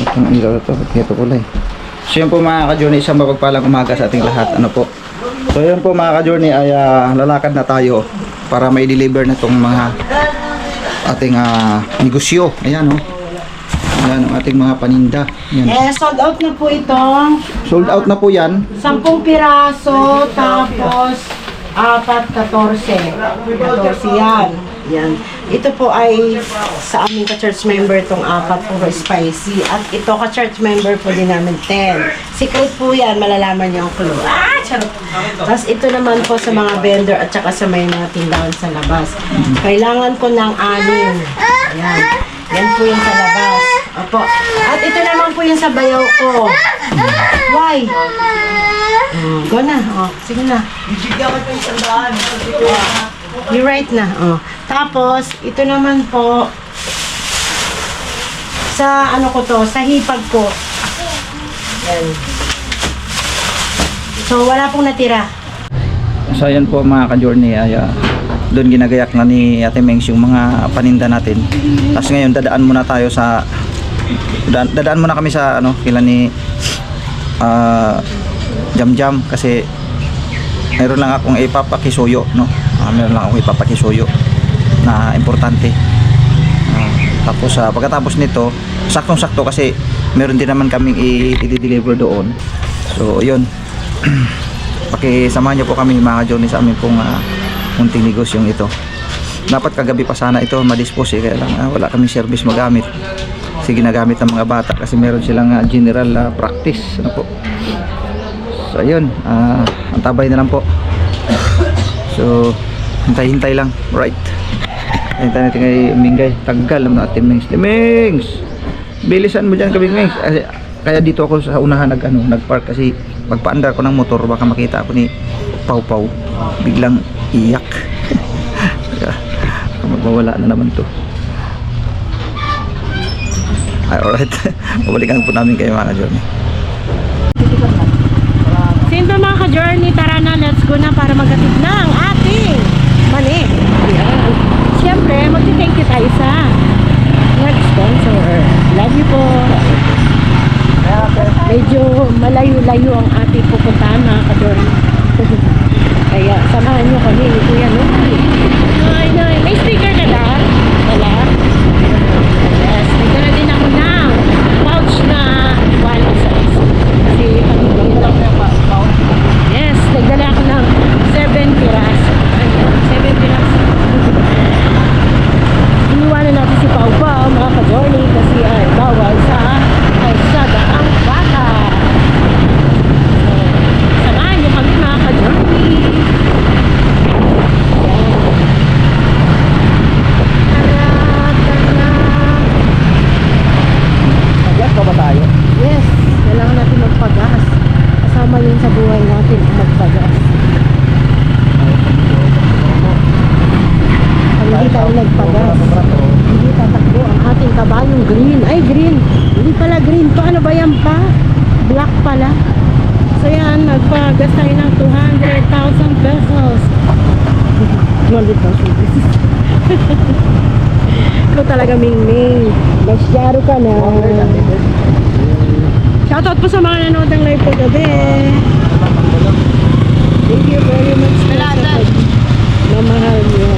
Itong ilaw ito, ito kulay. So yun po mga ka-journey, isang mapagpalang umaga sa ating lahat. Ano po? So yun po mga ka-journey ay lalakad na tayo para may deliver na itong mga ating negosyo. Ayan o. Ayan ang ating mga paninda. Ayan. Sold out na po ito. Sold out na po yan. 10 piraso, tapos 14 yan. Yan. Ito po ay sa aming ka-church member itong 4 puro spicy. At ito ka-church member po din namin 10. Secret po yan, malalaman niyo ang clue. Charot. Tapos ito naman po sa mga vendor at saka sa may mga tindahan sa labas. Kailangan ko ng 6. Yan. Yan po yung sa labas. Opo. At ito naman po yung sa bayaw ko. Why? Go na. Sige na. Bigyan ko yung sandaan. You right na. Tapos, ito naman po sa ano ko to, sa hipag ko. Yan. So, wala pong natira. So ayan po mga ka-journey ay doon ginagayak na ni Ate Mengs yung mga paninda natin. Tapos ngayon dadaan muna tayo sa dadaan muna kami sa ano kila ni Jam Jam kasi meron lang akong ipapakisuyo, no? Meron lang akong ipapakisuyo na importante. Tapos pagkatapos nito, saktong-sakto kasi meron din naman kaming i-deliver doon. So yun. Pakisamahan niyo po kami mga journey sa amin pong munting negosyong ito. Dapat kagabi pa sana ito ma-dispose kaya lang wala kaming service magamit. Kasi ginagamit ng mga bata kasi meron silang general practice. Ano po? So ayun, antabay na lang po. So hintay-hintay lang, right? Hintay natin kay Mingay. Tagal naman natin Mings. Bilisan mo dyan kay Mings. Kaya dito ako sa unahan nagpark kasi pagpaandar ko ng motor baka makita ako ni Pau Pau biglang iyak. Magwawala na naman to. Alright. Babalikan po namin kayo mga journey. Simple mga ka-journey, tara na, let's go na para maghatid na ang ating mani. Siyempre, mag-thank you tayo sa nag-sponsor. Love you po. Medyo malayo-layo ang ating pupuntahan mga ka-journey. Kaya samahan nyo kami, Kuya Noy. Noy, may speaker ka na? Wala? Yes, nagdala din ako ng pouch na wallet size. Kasi yes, nagdala ako ng 7 piraso. 7 piraso. Iniwanan natin si Pau Pau mga ka-journey kasi ay bawal sa kalsada ang bata. So, samahan nyo kami mga ka-journey. Pagas pa ba tayo? Yes, kailangan natin magpagas. Kasama yun sa buhay natin, magpagas. Pag hindi tayo nagpagas, hindi tatakbo ang ating kabayong green. Ay, green! Hindi pala green. Paano ba yan pa? Black pala. So yan, magpagas tayo ng 200,000 pesos. 200,000 pesos. Ikaw talaga, Mingming. Masyaro ka na. Shoutout po sa mga nanood ng live ko gabi. Thank you very much. Mamahal nyo.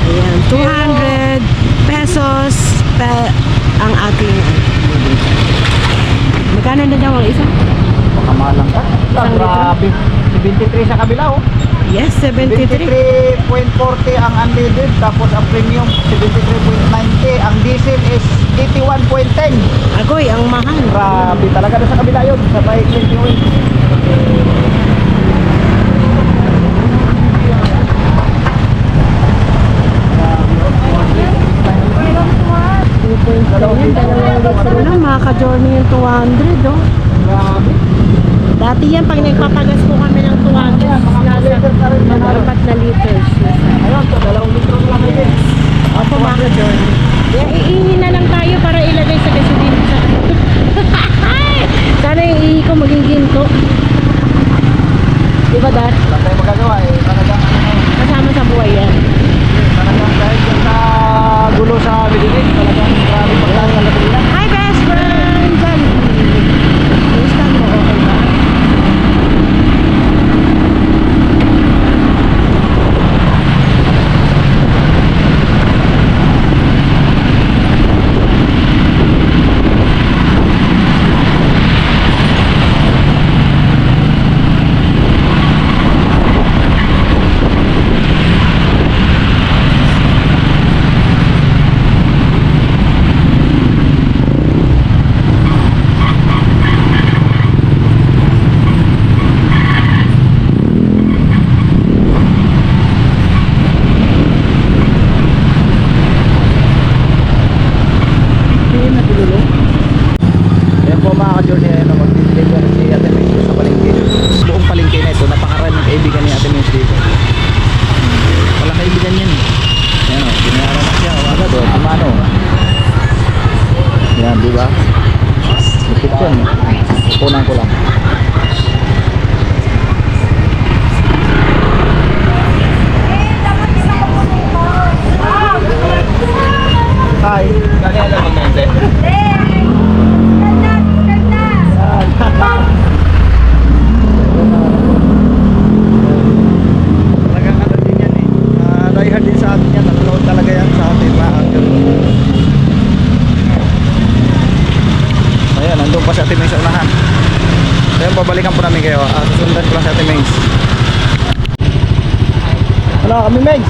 Ayan, 200 pesos ang ating. Magkano na daw ang isa? Baka malang ka. Grabe. 73 sa kabila oh. Yes, 73. 73.40 ang unleaded, tapos ang premium 73.90, ang diesel is 81.10. Agoy, ang mahal. Grabe talaga doon sa kabila yun, sa may cleaning oil. Dalawang mga ka-journey yung 200 oh. Grabe. Dati yan, pag nagpapagas po kami ng 200, nasa 4 na liters. Ayun, so 2 litro lang kayo. Opo mga ka-journey. Iihin na lang tayo para ilagay sa gasolina sa sana yung ihi ko maging ginto. Diba Dad? Wala tayong magagawa eh. Talagang Kasama sa buhay yan. talagang dahil dyan sa gulo sa Bilinig, talagang grabe pagkakas sa Latina. Hi best friend! ba? Lupit yan eh. Punan ko lang. Hi. Kaya alam mo mente? Talagang ano din yan eh. Diehard din sa atin yan. Nanonood talaga yan sa atin. Ayan, nandun pa si Ate Mays sa unahan. Ayan, babalikan po namin kayo. Susundan ko lang si Ate Mays. Ano, kami Mays?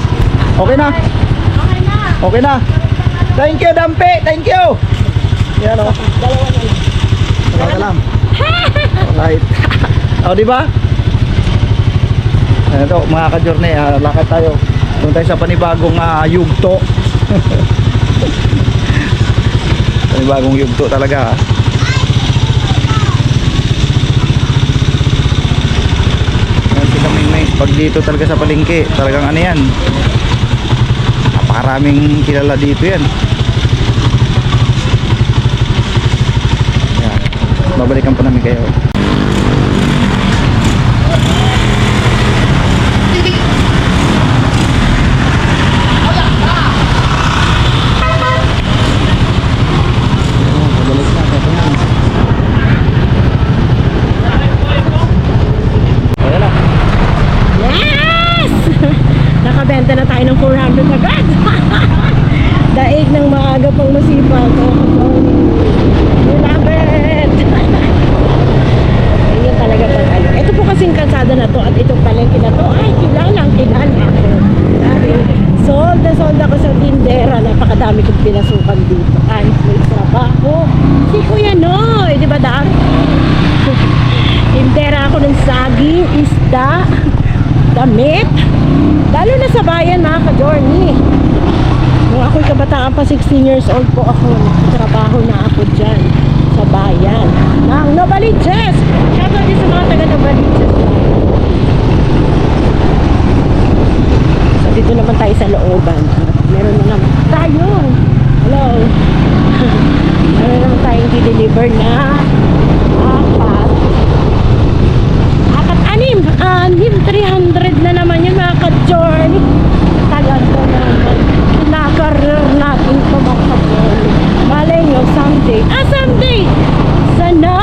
Okay na? Okay na. Thank you, Dampi. Thank you. Yan o. Dalawa na lang. Alright. O, diba? Ayan ito, mga ka-journey. Lakad tayo. Doon tayo sa panibagong yugto. Panibagong yugto talaga. Ayan si Kaming Mays. Pag dito talaga sa palengke, talagang ano yan. Napakaraming kilala dito yan. Ayan. Babalikan po namin kayo. Yes! Nakabenta na tayo ng 400 agad. Daig ng maaga pang masipag. We love it! Ayun talaga pag ano. Ito po kasing kalsada na to at itong palengke na to, ay kilalang kilala ako. Sabi, sold na sold ako sa tindera. Napakadami kong pinasukan dito. Ay, may trabaho. Si Kuya Noy, di ba Dar? Tindera ako ng saging, isda, damit. Lalo na sa bayan mga ka-journey. Nung ako'y kabataan pa, 16 years old po ako, nagtatrabaho na ako dyan sa bayan ng Novaliches. Shoutout din sa mga taga Novaliches. So dito naman tayo sa looban. Meron na naman tayo. Hello. Meron naman tayong deliver na anim, 300 na naman yun mga ka-journey. Tagal ko naman kinakarir natin ito mga ka-journey. Malay nyo, someday sana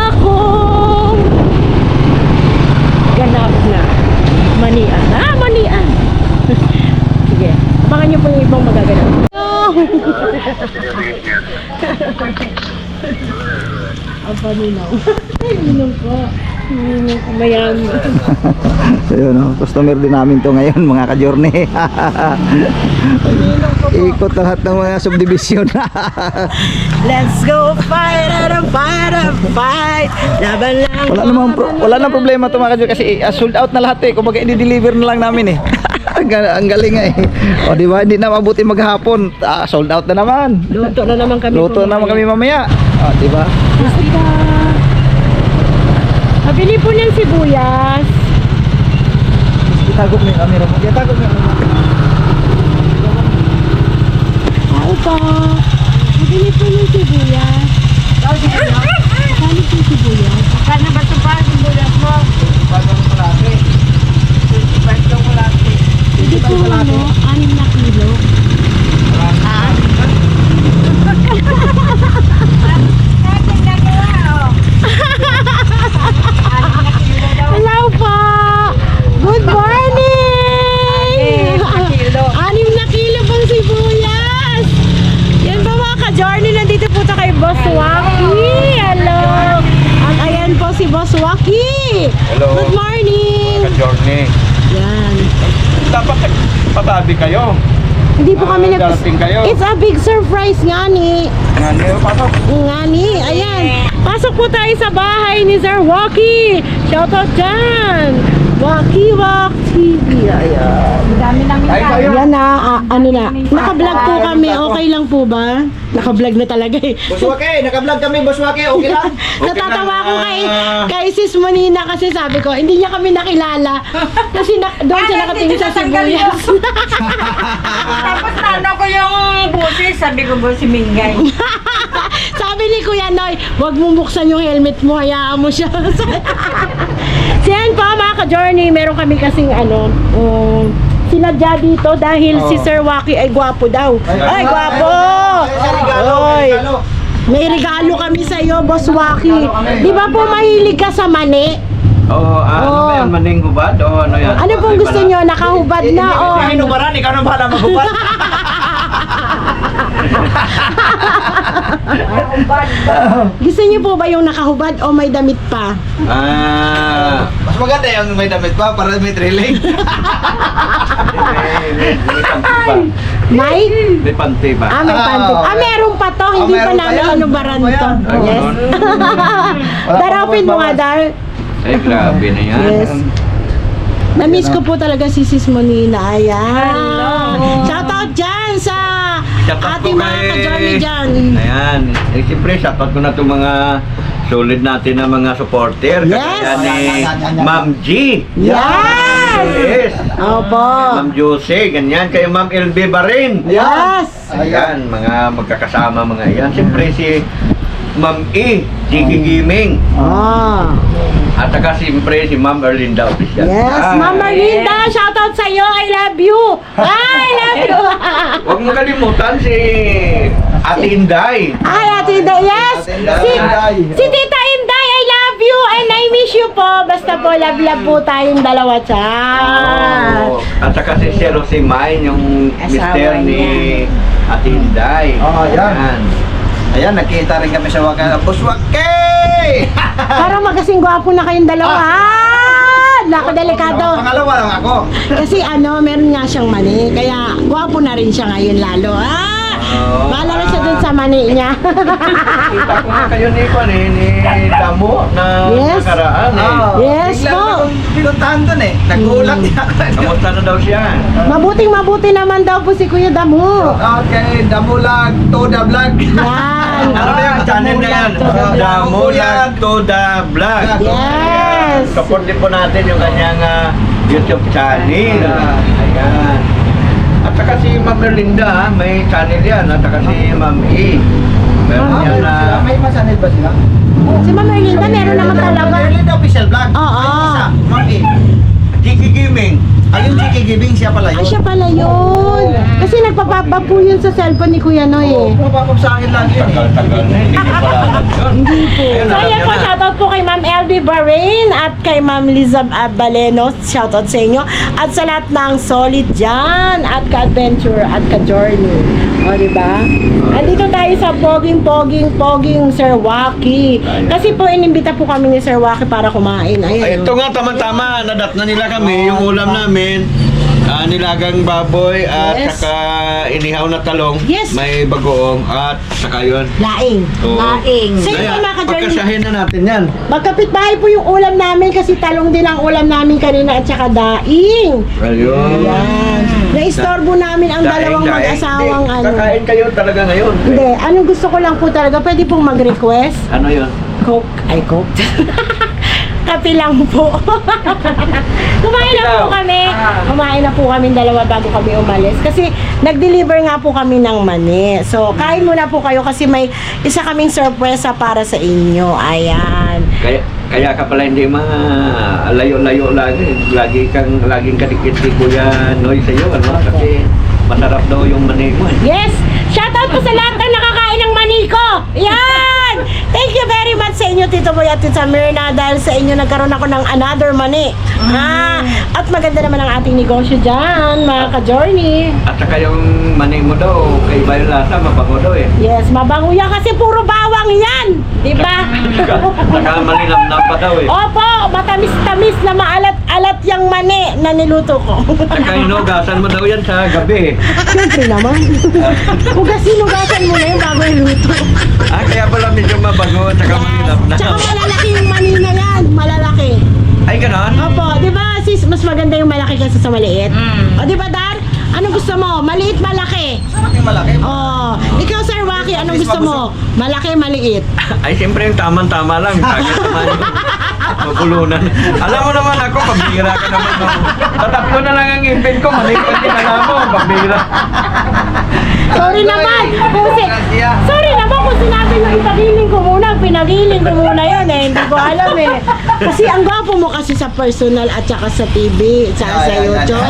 akong ganap na manian. Sige, abangan nyo po yung ibang magaganap. Ang paminaw. Ay, minum ko. Mayami. So yun, customer din namin to ngayon mga ka-journey. Ikot lahat ng mga subdivision. Let's go fight and fight. Laban lang. Wala namang problema to mga ka-journey kasi sold out na lahat eh. Kumbaga i-deliver na lang namin eh. Ang galing nga eh. O di ba, hindi na mabuti maghapon. Sold out na naman. Luto na naman kami. Luto na naman kami mamaya. O di ba? Pabili po ng sibuyas. Itago mo yung camera mo. Itago mo yung camera mo. Ako pa. Pabili po ng sibuyas. Kano po sibuyas? Kano ba ito pa? Sibuyas mo? Hindi po ano, 6 na kilo. Hello po! Good morning! 6 na kilo pang sibuyas! Yan po mga ka-journey, nandito po tayo kay Boss Waki. Hello! At ayan po si Boss Waki. Hello. Good morning! Ka-journey. Yan. Dapat patabi kayo. Hindi po kami darating kayo. It's a big surprise nga ni. Ngayon, pasok. Nga ni. Ayan. Pasok po tayo sa bahay ni Sir Waki. Shoutout dyan. Waki TV. Ayan. Dami namin Ay, kayo. Yan na, ano na. Naka-vlog po kami. Okay lang po ba? Naka-vlog na talaga eh. Boss Waki, naka-vlog kami, Boss Waki. Okay lang? Natatawa ko kay Sis Monina kasi sabi ko, hindi niya kami nakilala. Kasi doon siya nakatingin sa sibuyas. Tapos nano ko yung busis, sabi ko ba si Mingay. Sabi Huwag mo buksan yung helmet mo, hayaan mo siya. Siyan po mga ka-journey, meron kami kasing sinadya dito dahil si Sir Waki ay gwapo daw. Ay, gwapo! Oy. May regalo kami sa iyo, Boss Waki. Di ba po mahilig ka sa mani? Oo, ano ba yan? Maning hubad? O ano yan? Ano pong gusto nyo? Nakahubad na o ano? Hinubaran, ikaw na bahala maghubad. Gusto nyo po ba yung nakahubad o may damit pa? Mas maganda yung may damit pa para may thrilling. May? May panty ba? May panty. Meron pa to. Hindi pa meron pa namin yan. anubaran Meron pa to. yan. Yes. Darapin mo nga, Dar. Ay, grabe na yan. Yes. Na-miss ko po talaga si Sis Monina. Ayan. Shoutout dyan sa Shoutout ating po mga kay- ka-journey dyan. Ayan. Eh, siyempre, shoutout ko na itong mga solid natin na mga supporter. Yes. Kaya ni Ma'am G. Yes! Yes. Opo. Ma'am Jose, ganyan. Kay Ma'am LB Barin. Yes. Ayan, mga magkakasama mga yan. Siyempre si Ma'am E, Jiki Gaming. Oh. At saka siyempre si Ma'am Erlinda Official. Yes, Ma'am Marlinda, shoutout sa iyo. I love you. I love you. Huwag mo kalimutan si Ate Inday. Ay, Ate Inday, yes. Si Tita Inday, I love you and I miss you po. Basta po, love po tayong dalawa, chan. Oo. At saka si Sir Rosimay, yung Asawa mister ni Ate Inday. Ayan. Ayan, nakita rin kami sa wakas. Buswake! Parang magasing gwapo na kayong dalawa. Nako, delikado. Pangalawa lang ako. Kasi meron nga siyang mani. Kaya gwapo na rin siya ngayon lalo. Oo. Bahala na siya dun sa mani niya. Kita ko nga kayo ni Damo na Yes. nakaraan eh. Yes po. Pinuntahan dun eh. Nag-uulat niya ako. Kamusta na daw siya? Mabuting-mabuti naman daw po si Kuya Damo. Okay, Damulag, Toda Vlog. Yan. Ano na yung channel na yan? Damo Lag to the Vlog. Yes. Support din po natin yung kanyang YouTube channel. Ayan. At saka si Ma'am Erlinda, may channel yan. At saka si Ma'am E. Meron yan na... May masanil ba sila? Si Ma'am Erlinda meron naman talaga. Erlinda Official Vlog. Oo. Ay, isa. Mami. Jiki Gaming. Ayun, Chiki Giving, siya pala yun. Ay, siya pala yun. Kasi nagpapapa po yun sa cellphone ni Kuya Noy eh. Pumapapap sa akin lagi yun eh. Tagal-tagal na, hindi ko pala alam yun. Hindi po. Ayun, So, alam ayan niya po, na. shoutout po kay Ma'am LB Bahrain at kay Ma'am Liza Baleno. Shoutout sa inyo. At sa lahat ng solid dyan. At ka-adventure at ka-journey. O, diba? Andito tayo sa poging Sir Waki. Kasi po, inimbita po kami ni Sir Waki para kumain. Ay, Ayan. ito nga, tama-tama. Nadat na nila kami. Yung ulam namin, nilagang baboy at Yes. saka inihaw na talong. Yes. May bagoong at saka yun. Laing. Oo. Sa inyo, Kaya, mga ka-journey. pagkasahin na natin yan. Magkapit-bahay po yung ulam namin kasi talong din ang ulam namin kanina at saka daing. Ayun. Yan. Naistorbo namin ang dalawang mag-asawang Hindi, kakain kayo talaga ngayon. Hindi, anong gusto ko lang po talaga, pwede pong mag-request. Ano yun? Coke. Ay, Coke. Kape lang po. Kumain na po kami. Kumain na po kami dalawa bago kami umalis. Kasi nag-deliver nga po kami ng mani. So, kain muna po kayo kasi may isa kaming sorpresa para sa inyo. Ayan. Kaya ka pala hindi layo-layo lagi. Laging kadikit si Kuya Noy sa iyo, ano? Kasi masarap daw yung mani mo eh. Yes! Shoutout po sa lahat ng nakakain ng mani ko! Yan! Thank you very much sa inyo, Tito Boy at Tita Myrna, dahil sa inyo nagkaroon ako ng another mani. At maganda naman ang ating negosyo dyan, mga ka-journey. At saka yung mani mo daw, kay Bayo Lasa, mabango daw eh. Yes, mabango yan kasi puro bawang yan! Diba? Saka malinamnam pa daw eh. Opo, matamis-tamis na maalat-alat yung mani na niluto ko. Saka hinugasan mo daw yan sa gabi eh. Siyempre naman. Hugasin mo na yun bago iluto. Kaya pala medyo mabango at saka malinamnam. Tsaka malalaki yung mani na yan. Malalaki. Ay, ganon? Opo, di ba sis, mas maganda yung malaki kaysa sa maliit? O, di ba Dar? Anong gusto mo? Maliit, malaki? Sarap yung malaki. Oh, ikaw Sir Waki, anong gusto mo? Malaki, maliit? Ay, siyempre yung tamang-tama lang. Kagad naman yung magulunan. Alam mo naman ako, pambira ka naman. No? Tatatlo na lang ang ipin ko, maliit din alam mo, pambira. Sorry naman kung sinabi nyo, ipagiling ko muna, pinagiling ko muna yun eh. Hindi ko alam eh. Kasi ang gwapo mo kasi sa personal at saka sa TV, at saka sa YouTube.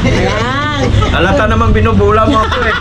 Ayan. Alata namang binubula mo ako eh.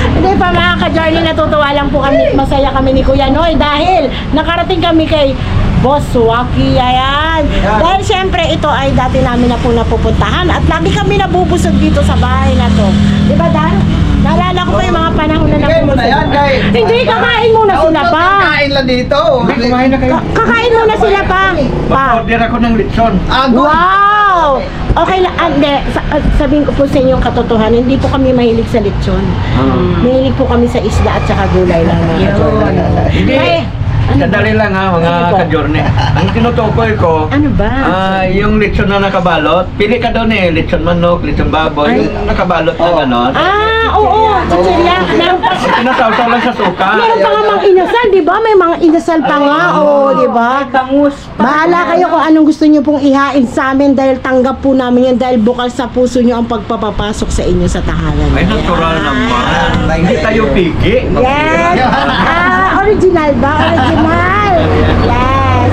Hindi pa mga ka-journey, natutuwa lang po kami, masaya kami ni Kuya Noy dahil nakarating kami kay Boss Waki, ayan. Dahil syempre ito ay dati namin na po napupuntahan at lagi kami nabubusog dito sa bahay na to. Diba Dan? Naalala ko pa yung mga panahon na Bigay mo na yan, nabubusog. guys. Hindi, kakain muna sila pa. Kain lang dito. Kumain na kayo. Kakain muna sila pa. Pa. Mag-order ako ng litson. Wow! Okay lang, hindi. Sabihin ko po sa inyo yung katotohanan, hindi po kami mahilig sa lechon. Mahilig po kami sa isda at saka gulay lang. Hindi. Ay, Sadali lang ha, mga Sige po. ka-journey. Ang tinutukoy ko, ano ba? yung lechon na nakabalot, pili ka doon eh, lechon manok, lechon baboy, yung nakabalot na gano'n. Oo, chichirya. Meron pa, Pinasawsaw lang sa suka. meron pa nga mga inasal, di ba? May mga inasal pa nga, di ba? Bangus. Bahala kayo kung anong gusto nyo pong ihain sa amin dahil tanggap po namin yan dahil bukal sa puso nyo ang pagpapapasok sa inyo sa tahanan. Ay, natural naman. Hindi tayo pigi. Yes! Original ba? Original! Yes!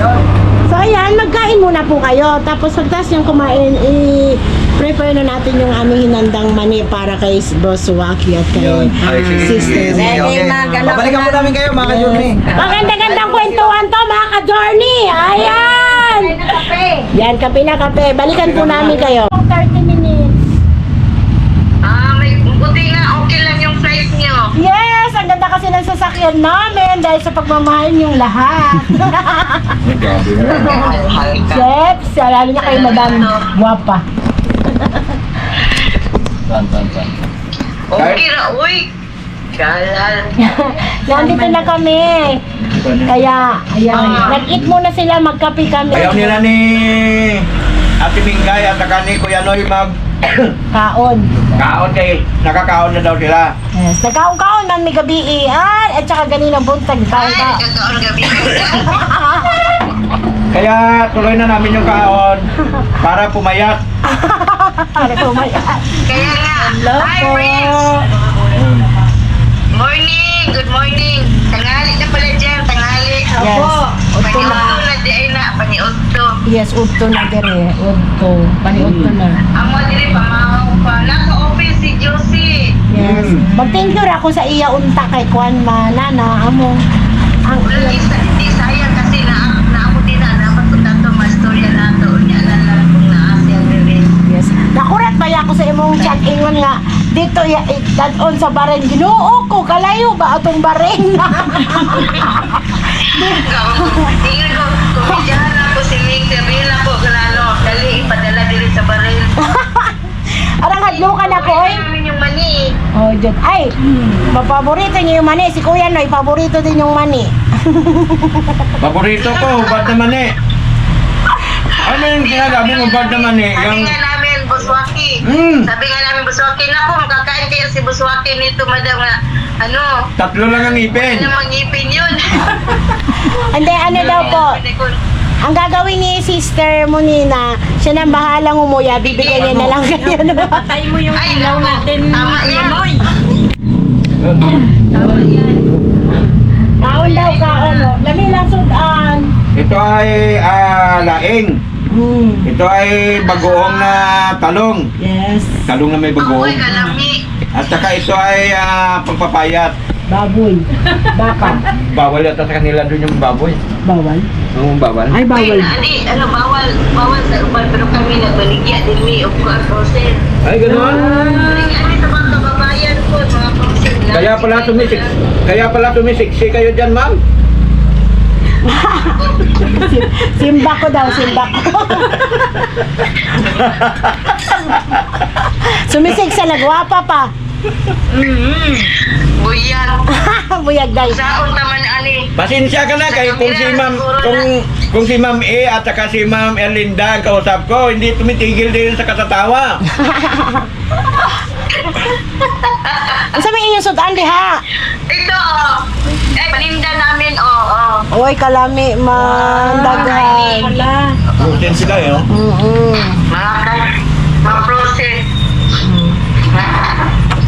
So ayan, magkain muna po kayo. Tapos pagtas yung kumain, i-prepare na natin yung aming hinandang mani para kay Boss Waki at kay Ay, sige, sister. Sige, okay. Babalikan po namin kayo, mga ka-journey. Maganda-gandang kwentuhan to mga ka-journey! Ayan! Yan, kape na kape. Balikan po namin kayo. 30 minutes. May buti nga, okay lang yung price nyo. Yes! Ang ganda kasi ng sasakyan namin dahil sa pagmamahal yung lahat. Chef, lalo niya kay Madam Guapa. Okay ra, uy. Galal. Nandito na kami. Kaya, ayan. Nag-eat muna sila, magkape kami. Ayaw nila ni Ate Mingay at saka ni Kuya Noy Kaon. kaon kay nakakaon na daw sila. Yes. Nagkaon-kaon man may gabiian at saka ganinang buntag. Ay, Kaon-kaon. kakaon gabi. Kaya tuloy na namin yung kaon para pumayat. Para pumayat. Kaya nga. Hello Hi, po. friends. Morning. Good morning. Tanghali na pala dyan. Tanghali. Yes. Udto na. Paniudto na di ay na. Paniudto. Yes, udto na dire. Udto. Paniudto na. Ang mga dili pamahaw pa. Naka-open si Josie. Yes. Mag-thank you ra ako sa iya unta kay Kwan Manana amo. Ang Wala di sayang kasi naamo din na. Dapat ko dato mastorya na ito. Unya na lang kung naasya rin. yes. Nakurat ba ako sa imong chat ingon nga dito ya on sa bareng Ginoo ko kalayo ba atong bareng. Tingin ko, kumidyahan ako si Ming. Sabihin ako, galano, dali ipadala dili sa baril. Arang hadlukan ako oy. Namin yung mani. Oh, Jud. Ay, mapaborito niyo yung mani. Si Kuya Noy, paborito din yung mani. Paborito ko, bad naman eh. Ano yung sinasabi mo, bad naman eh? Sabi Yung nga namin, Buswaki. Sabi nga namin, Buswaki, naku, makakain kaya si Buswaki nito, madam, nga, ano, tatlo lang ang ipin. ano mangipin yun. Hindi, ano daw po. Ang gagawin ni Sister Monina, siya nang bahalang umuya, bibigyan niya na lang kayo. Patay mo yung ilaw natin. Tama yan. Kaon daw, kaon. Oh. Lami lang sudan. Ito ay laing. Ito ay bagoong na talong. Yes. Talong na may bagoong. Amoy kalami. At saka ito ay pagpapayat. Baboy. Baka. Bawal yata sa kanila doon yung baboy. Bawal. Yung bawal. Ay, Ay, bawal. ani, ano, bawal sa uban, pero kami nagbaligya din mi, of course, frozen. Ay, ganoon. Baligya din sa mga kababayan ko, mga frozen. Kaya pala tumisiksik kayo dyan, ma'am. Simba ko daw, simba ko. Sumisig sa nagwapa pa. Buyan. Buyag guys. Saon naman, ani. Pasensya ka na kay kung si Ma'am A at saka si Ma'am Erlinda ang kausap ko, hindi tumitigil din sa katatawa. Ang sabi inyong sudan diha. Ito, paninda namin, Oy, kalami man daghan. Butin sila eh, no? mga frozen.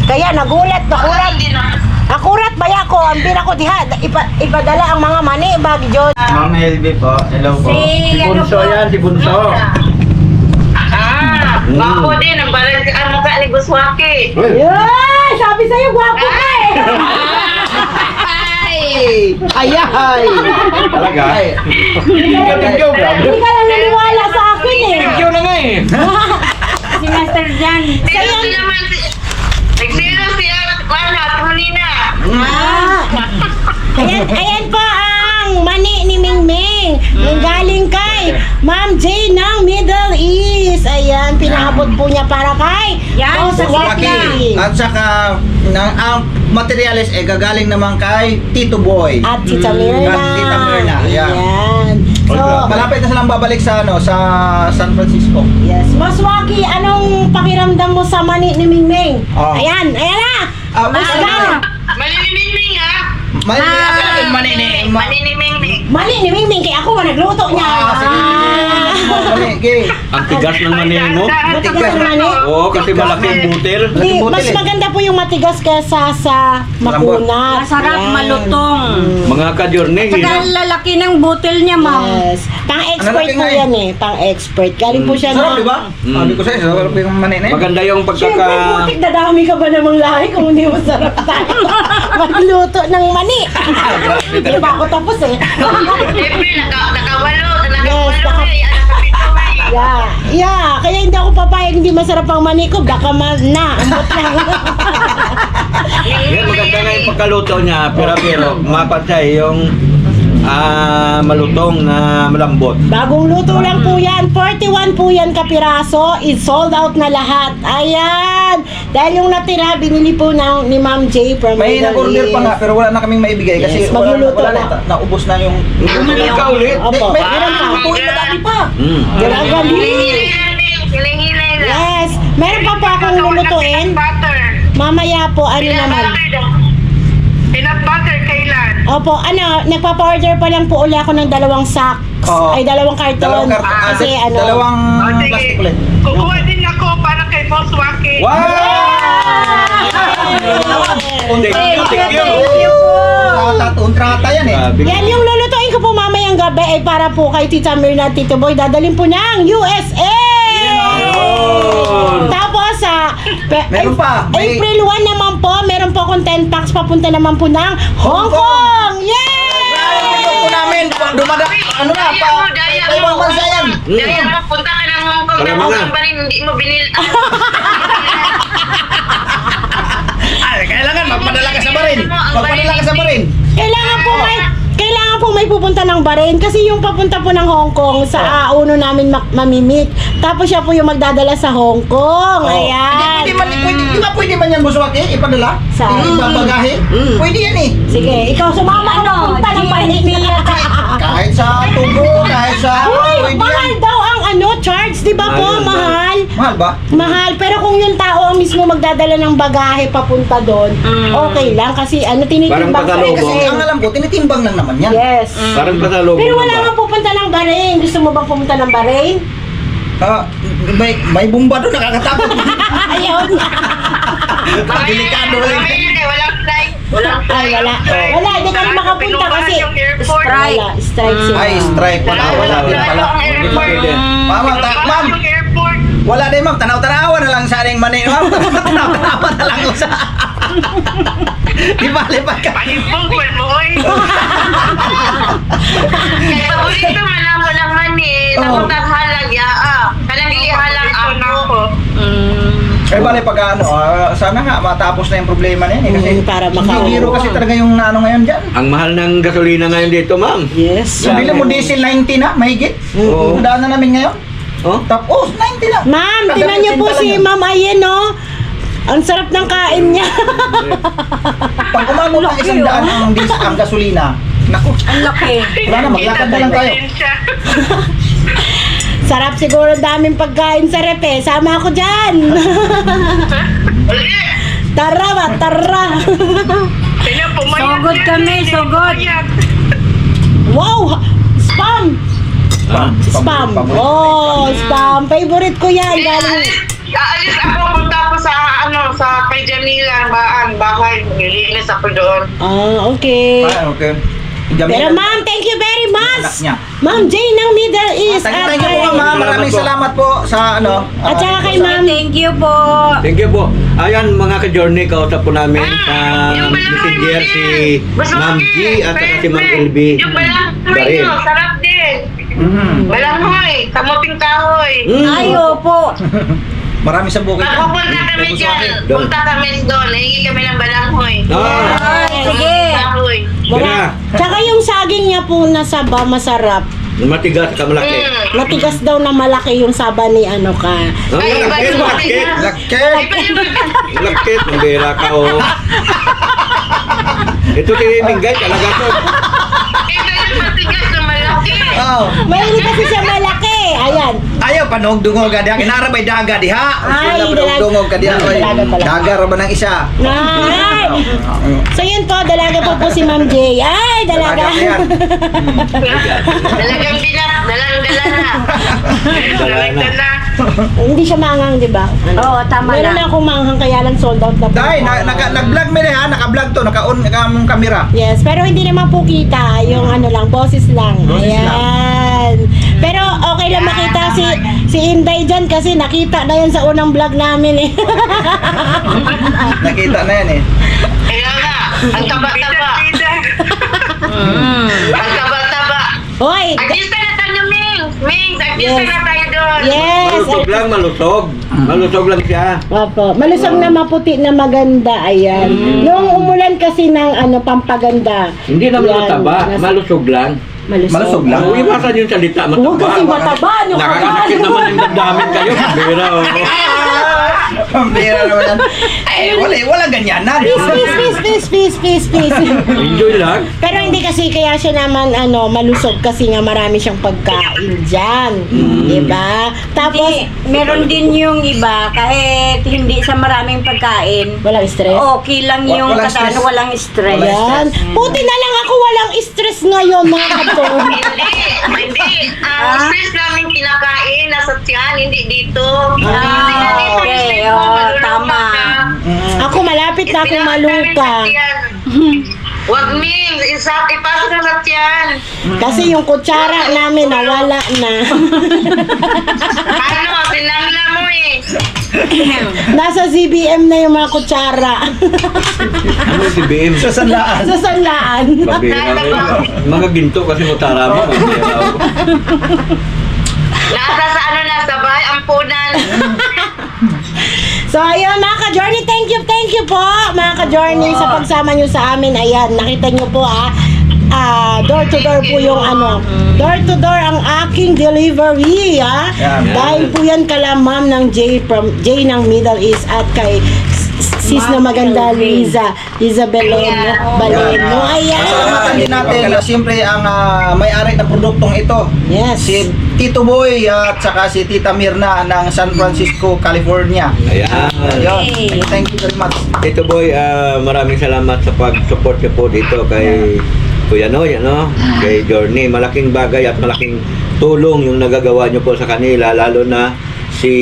Kaya nagulat, nakulat. Akurat baya ko, ang bira ko diha, ipadala ang mga mani, bag Diyos. Ma'am Helby po. Hello po. Si Bunso yan, si Bunso. Ako din, ang barang ang mukha ni Guswaki. Yay! Sabi sa'yo, gwapo ka eh! Ayay! Talaga? Hindi ka lang naniwala sa akin eh. Thank you na nga eh. Si Master Jan. Sino naman si... Nagsino siya, wala, Tulina. Ayan po ang mani ni Mingming. Ang galing kay Ma'am J ng Middle East. Ayan, pinaabot po niya para kay Boss Waki. At saka, ang materialis gagaling naman kay Tito Boy. At Tita Mirna. At Tita Mirna, yeah. Ayan. So, Malapit na silang babalik sa sa San Francisco. yes. Boss Waki, anong pakiramdam mo sa mani ni Mingming? Oh. Ayan, ayan na. Boss, Maniniming ha? Maniniming. Mani ni Mingming, kaya ako nagluto niya. Ang tigas ng mani mo. Matigas ang mani. Oo, kasi malaki ang butil. Di, mas maganda po yung matigas kaysa sa makunat. Masarap, Ayan. malutong. Mga ka-journey, Saka ang lalaki ng butil niya, ma'am. Yes. Pang-expert Ano po laki nga yan eh. Pang-expert. Galing po siya Sarap, na. di ba? Sabi ko sa'yo, sarap yung mani na yun. maganda yung Siyempre, pagkaka... putik dadami ka ba namang lahi kung hindi mo sarap tayo magluto ng mani. Di ba ako tapos eh. Siyempre, nakawalo Yes, eh. Anak kapito eh. Yeah. Kaya hindi ako papayag hindi masarap ang mani ko. Baka na. Ambot lang. Yan, maganda nga yung pagkaluto niya, pero mapansay yung malutong na malambot. Bagong luto lang po yan. 41 po yan kapiraso. It's sold out na lahat. Ayan. Dahil yung natira, binili po ni Ma'am J from May Middle nag-order pa nga, East. pero wala na kaming maibigay kasi Yes, magluluto wala na. naubos na yung... Bumalik ka ulit. Opo. Meron pa, tuwing madami pa. Galing. Hilay-hilay na. Yes. Meron pa po akong lulutuin. Butter. Mamaya po, ano naman. Peanut butter kailan? Opo, nagpapa-order pa lang po uli ako ng 2 sacks. Oo. Ay, 2 karton. Dalawang karton. Kasi ano. Dalawang Sige. plastic ulit. Kukuha din ako para kay Boss Waki. Wow! Thank you. Kontrata yan eh. Yan yung lulutuin ko po mamayang gabi ay para po kay Tita Mirna at Tito Boy. Dadalhin po ng USA! Yun. Tapos Meron pa. May- April 1 naman po, meron po akong 10 packs papunta naman po ng Hong Kong! Yay! Ito namin, dumada, ano na, pa ibang bansa yan. Dahil mo, punta ka ng Hong Kong. Tara Ng mo Hong na. Kong pa rin, hindi mo binil. Kailangan magpadala ka sa barin. Magpadala ka sa barin. Kailangan po may pupunta ng Bahrain kasi yung papunta po ng Hong Kong sa uno namin mamimit. Tapos siya po yung magdadala sa Hong Kong. Ayan. Di ba pwede man yan, Buswaki? Ipadala? Saan? Ibabagahe? Pwede yan eh. Sige, ikaw sumama ka pupunta ng Bahrain. Kahit sa Tugo, kahit sa... Uy, Pwede mahal yan. daw ang charge, di ba po? Mahal. Mahal ba? Mahal, pero kung yung tao ang mismo magdadala ng bagahe papunta doon, okay lang kasi tinitimbang Parang sa Tagalog. Kasi ang alam ko, tinitimbang lang naman yan. Yes. Parang pasalubong. Pero wala nga pupunta ng Bahrain. Gusto mo bang pumunta ng Bahrain? May bomba doon, nakakatakot. Ayaw na. Delikado rin. Walang flight. Walang Ay, wala. Wala, hindi kami makapunta kasi Strike. wala, strike sila. Ay, strike pala. Wala din pala. Mama, ma'am, Yung airport. wala din ma'am. Tanaw-tanawa na lang sa aning mani. Ma'am, tanaw-tanawa na lang ko sa... Di ba, lipat ka? Palimpong ko mo, oy. Kaya paborito man ako ng mani. Napunta halag, kanang ihalang ako. Eh, bale, pag ano, sana nga matapos na yung problema na yan eh. Kasi Para hindi biro kasi talaga yung ano ngayon dyan. Ang mahal ng gasolina ngayon dito, ma'am. Yes. Sabili mo diesel 90 na, mahigit. Oo. Daan na namin ngayon. Oh? Tapos, 90 na. Ma'am, tinan niyo po si Ma'am Ayen, no? Ang sarap ng kain niya. Pag umabot ng 100 ang gasolina, naku, Ang laki. wala na, maglakad na lang tayo. Sarap siguro daming pagkain sa rep eh. Sama ako dyan. Tara ba, tara. Sogod kami, sogod. Wow, spam. Spam. Oh, spam. Favorite ko yan. Galing. Aalis ako, punta ako sa sa kay Jamila ang bahay. Nilinis ako doon. Okay. Okay. Pero ma'am, thank you very Anak much. niya. Ma'am Jane ng Middle East. Thank you po, ma'am. Maraming salamat po sa ano. At saka kay ma'am. Thank you po. Thank you po. Ayan mga ka-journey, kausap po namin sa yung balanghoy messenger mo si din. Ma'am G at saka si Ma'am LB. Yung balanghoy Darin. nyo, sarap din. Balanghoy, kamuting kahoy. Ay, opo. Marami sa bukid. Pag pupunta kami dyan, punta kami doon, nahingi kami ng balanghoy. Ah, Ay, sige. Kahoy. kaya, Tsaka yung saging niya po na saba, masarap. matigas ka malaki. Matigas daw na malaki yung saba ni ano ka. Ay, iba Lakit, yung lakit. matigas. Lakit. Iba yung matigas. Lakit, ang bera ka oh. Ito si Minggay, talaga to. Iba yung matigas na malaki. Oh. Mahilig kasi siya malaki. Ayan. Ayaw panugdungog ka diha. Kinara may daga diha. Ay, Sila panugdungog ka diha. Oy. dalaga pala. Daga ra ba ng isa? Ay. So yun po, dalaga po si Ma'am Jay. Ay, Dalaga dalaga. pa yan. Dalagang binak, dalang-dala na. Dalang-dala. Hindi siya mangang, di ba? Oo, tama Meron na na. akong manghang kaya lang sold out na po. Dai, nag-vlog mi ha, naka-vlog to, naka-on ang camera. Yes, pero hindi naman po kita. Yung ano lang, boses lang. Boses Ayan. Pero okay lang makita si Inday dyan kasi nakita na yan sa unang vlog namin eh. Nakita na yan eh. Kaya nga, ang taba-taba. Ang taba-taba. Hoy! Artista na tayo, Ming! Ming, artista Yes. na tayo doon! Yes! Malusog lang, malusog. Malusog lang siya. Opo. Malusog na maputi na maganda. Ayan. Noong umulan kasi ng ano, pampaganda. Hindi naman Yan, mataba, nasa- malusog lang. Malusog lang. Ang iwasan yung salita, Oo, kasi mataba. mataba. Ano ka ba? Nakakasakit naman yung damdamin kayo. Bira oh. Pambira naman yan. Ay, wala ganyanan. Peace. Enjoy lang. Pero hindi kasi kaya siya naman ano, malusog kasi nga marami siyang pagkain dyan. Diba? Tapos, Hindi, meron din yung iba, kahit hindi sa maraming pagkain, walang stress. okay lang yung Walang katawan, stress. walang stress. Yan. Buti na lang ako walang stress ngayon, mga kapon. Hindi. Ang stress namin kinakain, nasa tiyan, hindi dito. Ah, Kasi nga dito, okay. stress mo, Oh, malulungkot tama. ka. Ako malapit na akong Pinapakain namin maluka. sa tiyan. Wag, Ming, ipasok na sa tiyan. Kasi yung kutsara namin nawala na. Ano, tinangla mo eh. Nasa CBM na yung mga kutsara. Ano si BM? Sa sanlaan. Sa sanlaan. Pabira. Mga ginto kasi mutara mo. Pabira ako. Nasa sa ano na, sa bahay, ampunan. So ayun mga ka-journey, thank you po mga ka-journey sa pagsama nyo sa amin. Ayan, nakita nyo po door to door po yung ano, door to door ang aking delivery Yan. Dahil po yan kala ma'am ng J ng Middle East at kay sis na maganda Liza Baleno. Ayan. Pasalamatan din natin na siyempre ang may-ari ng produktong ito. Yes. Si Tito Boy at saka si Tita Mirna ng San Francisco, California. Ayan. Ayun. Thank you very much. Ito boy, maraming salamat sa pag-support niyo po dito kay Kuya Noy, ano? Kay Journey. Malaking bagay at malaking tulong yung nagagawa niyo po sa kanila, lalo na si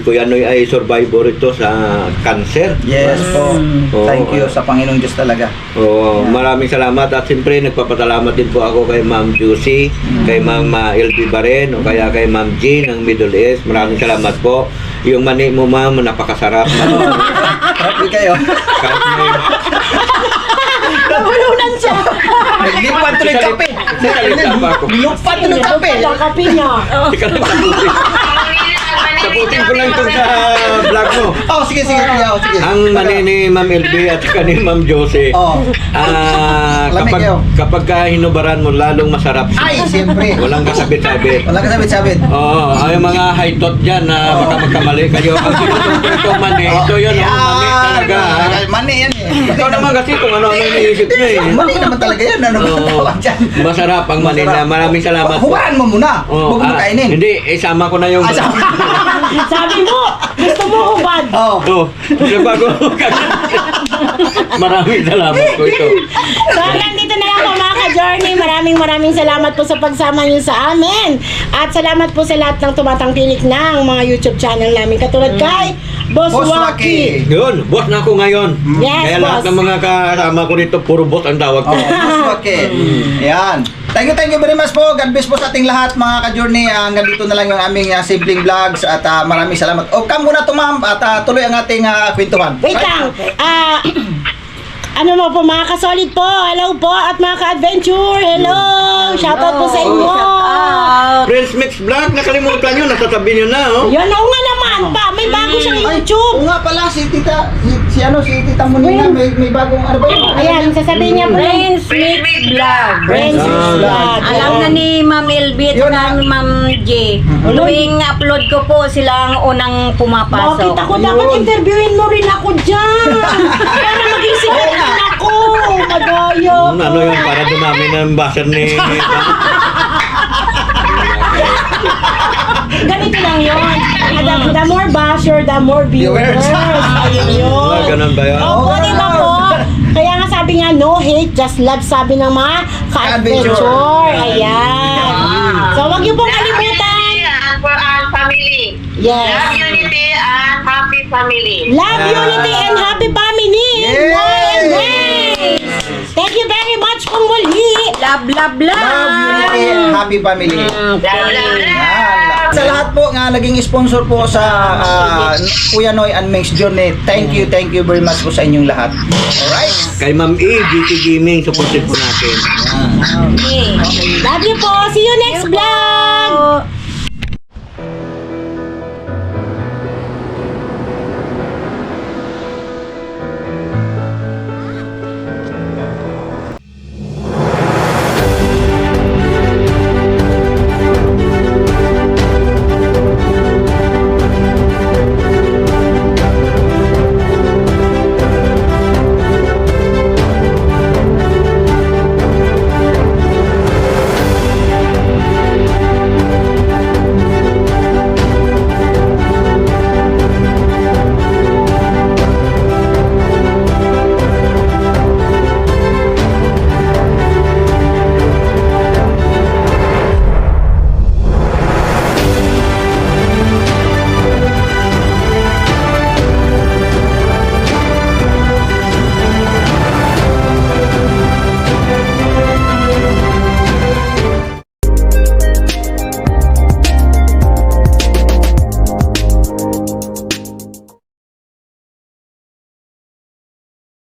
Kuya Noy ay survivor ito sa cancer. Yes po. Oo. Thank you sa Panginoong Diyos talaga. Oo, maraming salamat at siyempre nagpapasalamat din po ako kay Ma'am Juicy, kay Ma'am LB Baren o kaya kay Ma'am Jean ng Middle East. Maraming salamat po. Yung mani mo ma'am, napakasarap. Happy kayo. Kahit may Nabulunan siya. Naglipat tuloy ng kape. Salita pa ako. Lupat tuloy ng kape. Ang kape niya. Ika lang tapusin. Tapusin ko lang itong sa vlog mo. Oh, sige. Oh, sige. Ang mani ni Ma'am LB at saka ni Ma'am Josie. Oh. Lamig kayo. kapag ka hinubaran mo, lalong masarap siya. Ay, siyempre. Walang kasabit-sabit. Wala ka sabit-sabit. Oo, ay mga high tot dyan na baka magkamali kayo. Ang ito mani, ito yun, mani talaga. Mani yan eh. Ikaw naman kasi kung ano iniisip niyo eh. Mani naman talaga yan. Ano ba Oo, tawag dyan? masarap ang mani na. Maraming salamat po. Huwaran mo muna. Oo, Huwag mo kainin. Hindi, isama ko na yung... Sabi mo, gusto mo hubad. Oh. Oh, so bago maraming salamat po ito. So hanggang dito na lang po mga ka-journey. Maraming salamat po sa pagsama niyo sa amin. At salamat po sa lahat ng tumatangkilik ng mga YouTube channel namin. Katulad kay Boss Boss Waki. Waki. Yun, boss na ako ngayon. Yes, Kaya lahat boss. ng mga kasama ko dito, puro boss ang tawag ko. Oh, Boss Waki. Ayan. Thank you very much po. God bless po sa ating lahat mga ka-journey. Hanggang dito na lang yung aming simpleng vlogs at maraming salamat. O, come muna to ma'am at tuloy ang ating kwentuhan. Wait lang. Ano mo po mga kasolid po, hello po at mga ka-adventure, hello! Shoutout po sa inyo! Prince Mix Vlog, nakalimutan nyo, nasasabi nyo na, oh. Yan, oo nga naman pa, may bago siyang YouTube! Oo nga pala, si Tita, si Monina, may bagong ano ba yun? Ayan, sasabihin niya po. Friends Mix Vlog. Friends Vlog. Alam na ni Ma'am LB at Yun saka ni Ma'am J. Tuwing upload ko po, sila ang unang pumapasok. Bakit ako dapat interviewin mo rin ako dyan? Para maging sikat din ako! Magayo! Ano yun, para dumami ng baser ni... Ganito lang yun. The more basher, the more viewers. Ayun yun. Ganun ba yun? Opo, di ba po? Kaya nga sabi nga, no hate, just love, sabi ng mga ka-adventure. Ayan. So, wag niyo pong kalimutan. And for our family. Yes. Love, unity, and happy family. Love, unity, and happy family. Yay! Nice! Thank you very much kung muli. Love, love, love. Love, unity, and happy family. Love, love, love. Yan. Sa lahat po nga naging sponsor po sa Kuya Noy and Ming's Journey, thank you very much po sa inyong lahat. Alright? Kay Ma'am E, GT Gaming, supportin po natin. Okay. Love you po. See you next vlog.